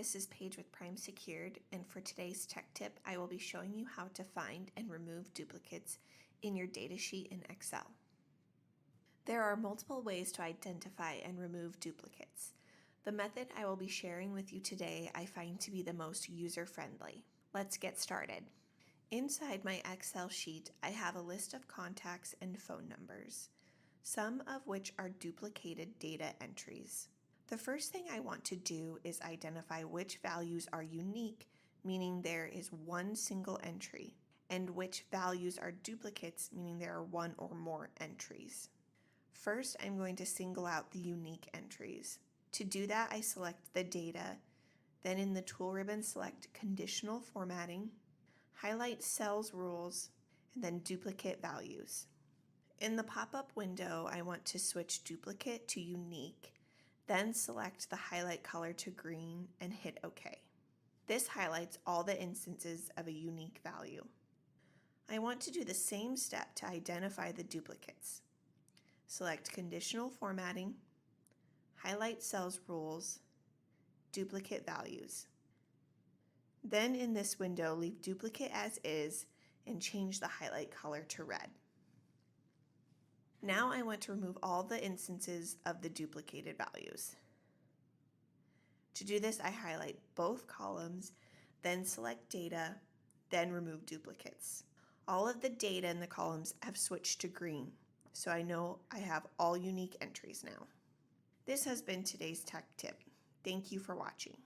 this is Paige with Prime Secured, and for today's tech tip, I will be showing you how to find and remove duplicates in your datasheet in Excel. There are multiple ways to identify and remove duplicates. The method I will be sharing with you today I find to be the most user-friendly. Let's get started. Inside my Excel sheet, I have a list of contacts and phone numbers, some of which are duplicated data entries. The first thing I want to do is identify which values are unique, meaning there is one single entry, and which values are duplicates, meaning there are one or more entries. First, I'm going to single out the unique entries. To do that, I select the data, then in the tool ribbon select Conditional Formatting, highlight Cells Rules, and then Duplicate Values. In the pop-up window, I want to switch Duplicate to Unique, then select the highlight color to green and hit OK. This highlights all the instances of a unique value. I want to do the same step to identify the duplicates. Select Conditional Formatting, highlight Cells Rules, Duplicate Values. Then in this window, leave Duplicate as is and change the highlight color to red. Now I want to remove all the instances of the duplicated values. To do this, I highlight both columns, then select Data, then remove duplicates. All of the data in the columns have switched to green, so I know I have all unique entries now. This has been today's tech tip. Thank you for watching.